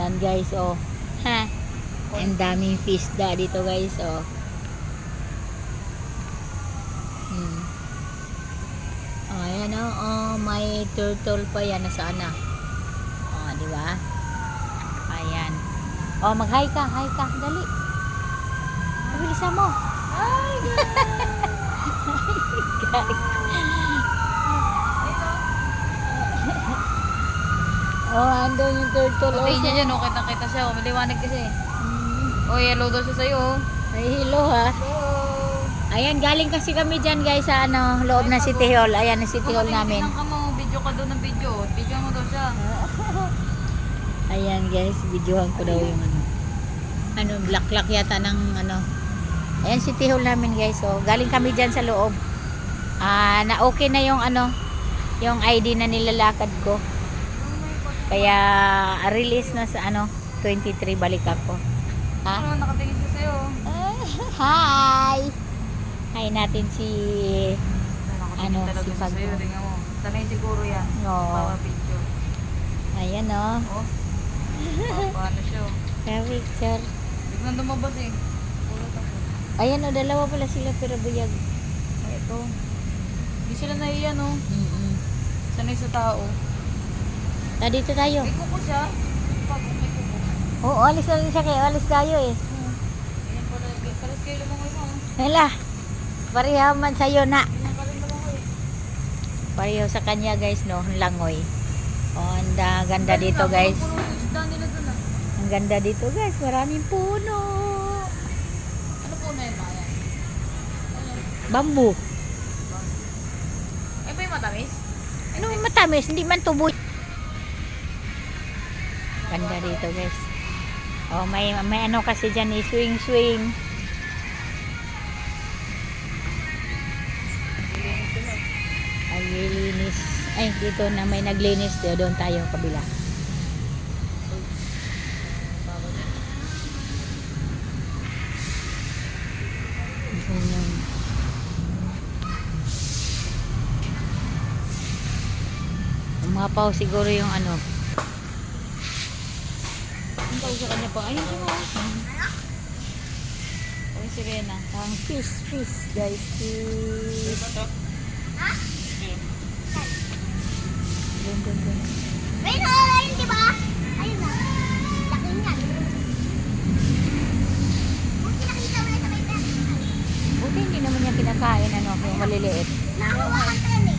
Ayan guys, oh. Ha. Ang daming fisda dito guys, oh. Oh, ayan oh, oh, may turtle pa yan nasaan na. Oh, di ba? Ayan. Oh, mag-hi ka, dali. Bilisan mo. Ay, Oh, andun yung turtle. pati niya dyan, oh, kitang-kita siya, oh, maliwanag kasi. Oh, yellow daw siya sa'yo, oh. Ay, hello ha. Hello. Ayan, galing kasi kami dyan guys sa ano, loob ng City Hall. Ayan ang City Hall namin. Tingnan ka mo, video ka doon ng video. Video mo daw siya. Ayan guys, videohan ko daw yung ano, black yata ng ano. Ayan City Hall namin guys. So, galing kami dyan sa loob. Na okay na yung ano, yung ID na nilalakad ko. Kaya release na sa ano, 23 balik ako. Ha? Ano, nakatingin siya sa'yo. Hi! Hi natin si Nakatingin talaga si siya Pag. sa'yo. Tingnan mo. Sanay siguro yan. Oo. Bawa picture. Ayan oh. Oh. Paano siya, oh. Kaya picture. Biglang lumabas eh. Ulat ako. Ayan oh, dalawa pala sila pero buyag. Ay, ito. Hindi sila nahiyan, oh. Sanay sa tao. Dito tayo. May kuko siya. Pag may kuko. Oo, alis na rin siya kaya alis tayo eh. Ayan pala. Kalas kayo lumangoy mo. Hala, pareha man sa'yo na. Ganyan ka rin lumangoy. Pareho sa kanya guys no, langoy. Oh, ang ganda dito guys. Puno yung isda nila dun, ah. Ang ganda dito guys, maraming puno. Ano po na yun, Maya? Bamboo. Ay ba yung matamis? Ano matamis, hindi man tubo. Ganda dito guys. Oh, may ano kasi diyan eh, swing. Ay, linis. Ay, dito na may naglinis. Doon tayo kabila. Ayan. Umapaw siguro yung ano. Ang tawag sa kanya pa. Ayun siya mo. Ay, sirena. Ang fish guys. Fish. Doon. May nakalain, di ba? Ayun na. Laki niyan. Buti nakita mo na sa may pera. Buti hindi naman niya kinakain ano, yung maliliit. Nakuha ka tayo eh.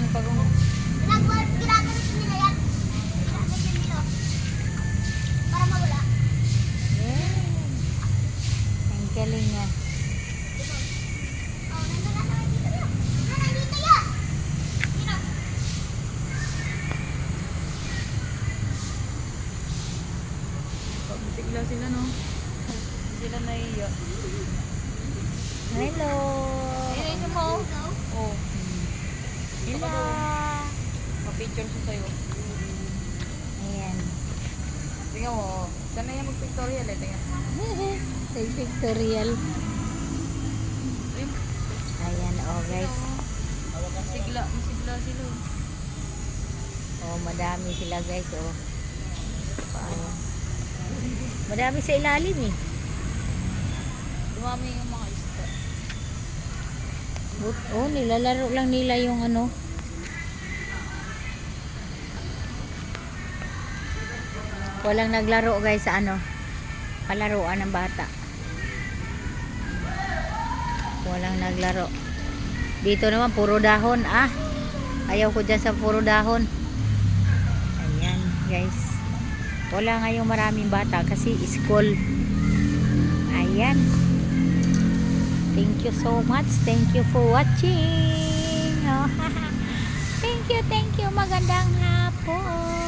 Pagong Ginagawa nila yan. Ginagawa nila. Para mawala. Ang galing niya. Oh, nandun dito yun. Nandito yan. Dito. sigla sila, no? Sila naiiyak. Hello. Ayun, ayun mo. Oh. Hello. Ma-picture siya sa'yo. Ayan. Tingnan mo, oh. Sana yan mag-pictorial eh. Tingnan. Say pictorial. Ayun. Ayan oh guys. Masigla sila. Oh, madami sila guys oh. Oh. Madami sa ilalim eh. Dumami yung mga isda. Oh, nilalaro lang nila yung ano. Walang naglaro guys sa ano. Palaruan ng bata. Walang naglaro. Dito naman puro dahon ah. Ayaw ko dyan sa puro dahon. Ayan guys. Wala ngayong maraming bata kasi school. Ayan. Thank you so much. Thank you for watching. Oh, thank you. Magandang hapon.